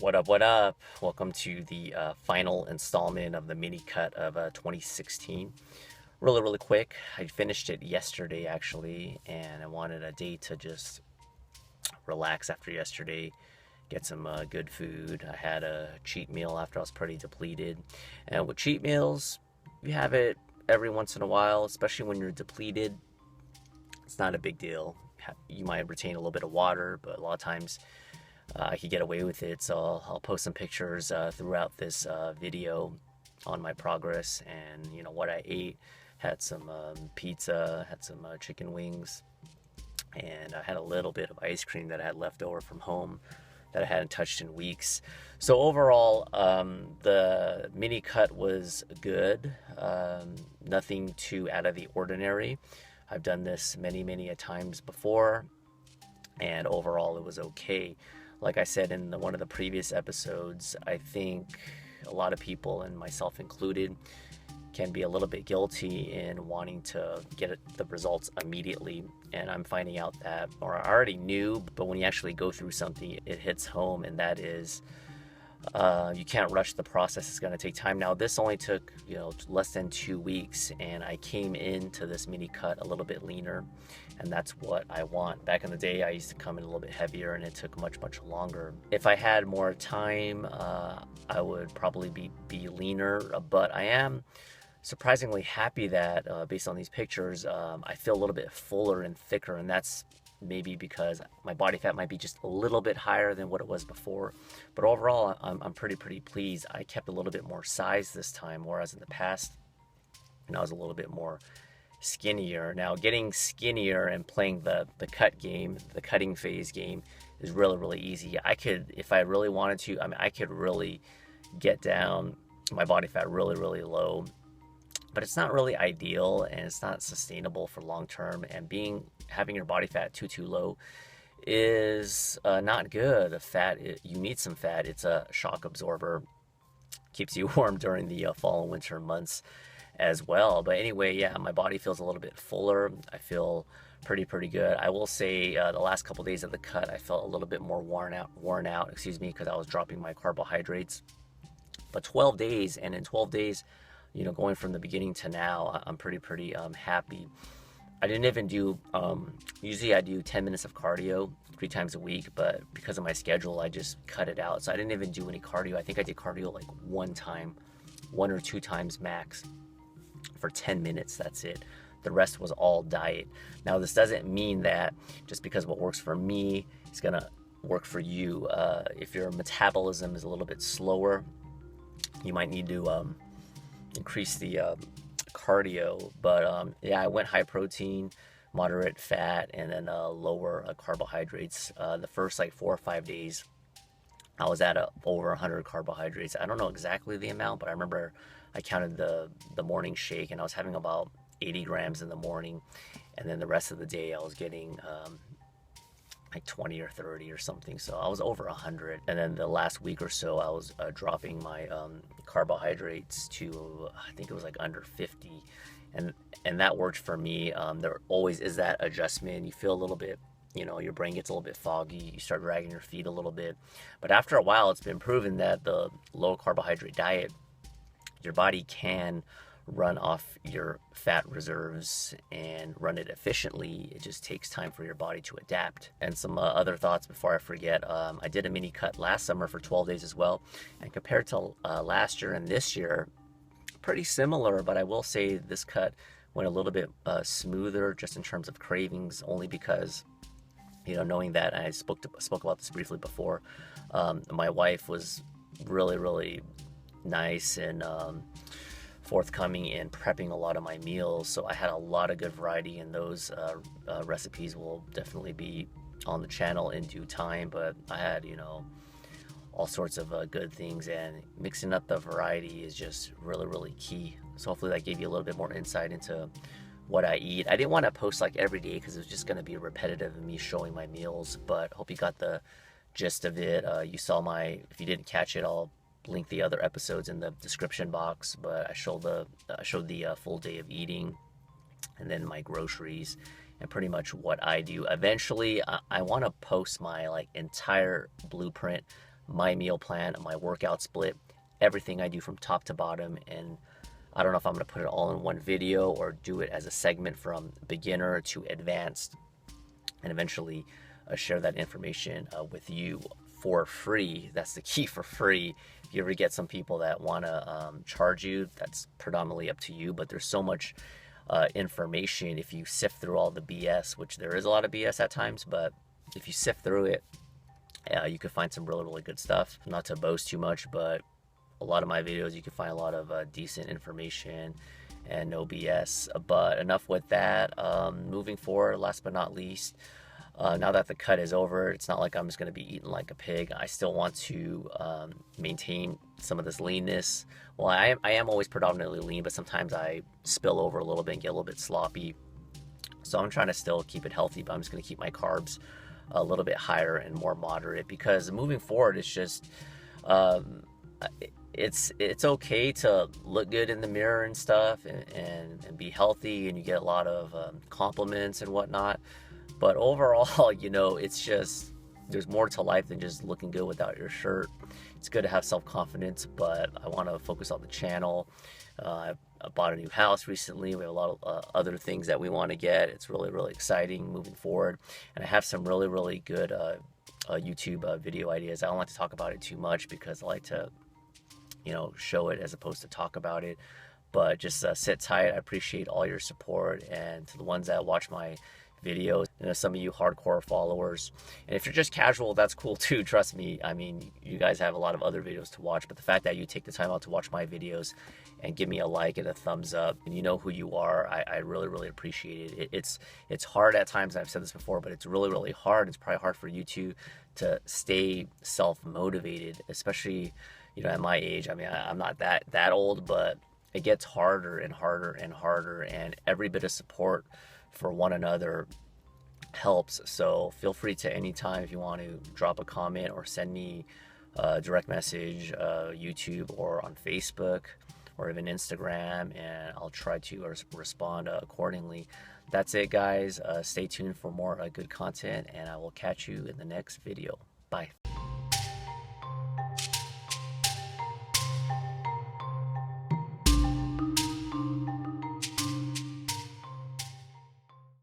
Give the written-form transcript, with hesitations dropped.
What up, what up? Welcome to the final installment of the mini cut of 2016. Really quick. I finished it yesterday actually, and I wanted a day to just relax after yesterday, get some good food. I had a cheat meal after I was pretty depleted. And with cheat meals, you have it every once in a while, especially when you're depleted. It's not a big deal. You might retain a little bit of water, but a lot of times I could get away with it. So I'll post some pictures throughout this video on my progress and what I ate. Had some pizza, had some chicken wings, and I had a little bit of ice cream that I had left over from home that I hadn't touched in weeks. So overall, the mini cut was good. Nothing too out of the ordinary. I've done this many a times before, and overall it was okay. Like I said in one of the previous episodes, I think a lot of people, and myself included, can be a little bit guilty in wanting to get the results immediately. And I'm finding out that, or I already knew, but when you actually go through something, it hits home, and that is you can't rush the process. It's going to take time. Now, this only took less than 2 weeks, and I came into this mini cut a little bit leaner, and that's what I want. Back in the day, I used to come in a little bit heavier, and it took much longer. If I had more time, I would probably be leaner, but I am surprisingly happy that based on these pictures, I feel a little bit fuller and thicker, and that's maybe because my body fat might be just a little bit higher than what it was before. But overall, I'm pretty pleased. I kept a little bit more size this time, whereas in the past, I was a little bit more skinnier. Now, getting skinnier and playing the cut game, the cutting phase game, is really easy. I could, if I really wanted to, I could really get down my body fat really low, but it's not really ideal, and it's not sustainable for long term. And having your body fat too low is not good. You need some fat. It's a shock absorber, keeps you warm during the fall and winter months as well. But anyway, yeah, my body feels a little bit fuller. I feel pretty good. I will say the last couple of days of the cut, I felt a little bit more worn out, because I was dropping my carbohydrates. But 12 days, and in 12 days, going from the beginning to now, I'm pretty happy. I didn't even do, usually I do 10 minutes of cardio 3 times a week, but because of my schedule, I just cut it out. So I didn't even do any cardio. I think I did cardio like 1 or 2 times max for 10 minutes. That's it. The rest was all diet. Now, this doesn't mean that just because what works for me is going to work for you. If your metabolism is a little bit slower, you might need to increase the cardio. But yeah, I went high protein, moderate fat, and then lower carbohydrates. The first like 4 or 5 days, I was at over 100 carbohydrates. I don't know exactly the amount, but I remember I counted the morning shake, and I was having about 80 grams in the morning, and then the rest of the day I was getting like 20 or 30 or something. So I was over 100. And then the last week or so, I was dropping my carbohydrates to, I think it was like under 50. And that worked for me. There always is that adjustment. You feel a little bit, your brain gets a little bit foggy. You start dragging your feet a little bit. But after a while, it's been proven that the low carbohydrate diet, your body can run off your fat reserves and run it efficiently. It just takes time for your body to adapt. And some other thoughts before I forget. I did a mini cut last summer for 12 days as well, and compared to last year and this year, pretty similar. But I will say this cut went a little bit smoother, just in terms of cravings, only because knowing that, I spoke about this briefly before, my wife was really nice and forthcoming in prepping a lot of my meals, so I had a lot of good variety, and those recipes will definitely be on the channel in due time. But I had all sorts of good things, and mixing up the variety is just really key. So hopefully that gave you a little bit more insight into what I eat. I didn't want to post like every day because it was just going to be repetitive of me showing my meals, but hope you got the gist of it. You saw if you didn't catch it, I'll link the other episodes in the description box. But I showed the full day of eating, and then my groceries, and pretty much what I do. Eventually, I want to post my entire blueprint my meal plan, my workout split, everything I do from top to bottom. And I don't know if I'm going to put it all in one video or do it as a segment from beginner to advanced, and eventually share that information with you for free. That's the key, for free. If you ever get some people that want to charge you, that's predominantly up to you, but there's so much information. If you sift through all the BS, which there is a lot of BS at times, but if you sift through it, you can find some really, really good stuff. Not to boast too much, but a lot of my videos, you can find a lot of decent information and no BS. But enough with that. Moving forward, last but not least, now that the cut is over, it's not like I'm just going to be eating like a pig. I still want to maintain some of this leanness. Well, I am always predominantly lean, but sometimes I spill over a little bit and get a little bit sloppy. So I'm trying to still keep it healthy, but I'm just going to keep my carbs a little bit higher and more moderate, because moving forward, it's just it's okay to look good in the mirror and stuff, and be healthy, and you get a lot of compliments and whatnot. But overall, it's just, there's more to life than just looking good without your shirt. It's good to have self-confidence, but I want to focus on the channel. I bought a new house recently. We have a lot of other things that we want to get. It's really, really exciting moving forward. And I have some really, really good YouTube video ideas. I don't like to talk about it too much because I like to, show it as opposed to talk about it. But just sit tight. I appreciate all your support. And to the ones that watch my videos, some of you hardcore followers, and if you're just casual, that's cool too, trust me. I mean, you guys have a lot of other videos to watch, but the fact that you take the time out to watch my videos and give me a like and a thumbs up, and you know who you are, I really, really appreciate it. It's hard at times, and I've said this before, but it's really, really hard. It's probably hard for you to stay self-motivated, especially at my age. I mean, I'm not that old, but it gets harder and harder and harder, and every bit of support for one another helps. So feel free to, anytime, if you want to drop a comment or send me a direct message, YouTube or on Facebook or even Instagram, and I'll try to respond accordingly. That's it, guys. Stay tuned for more good content, and I will catch you in the next video. Bye.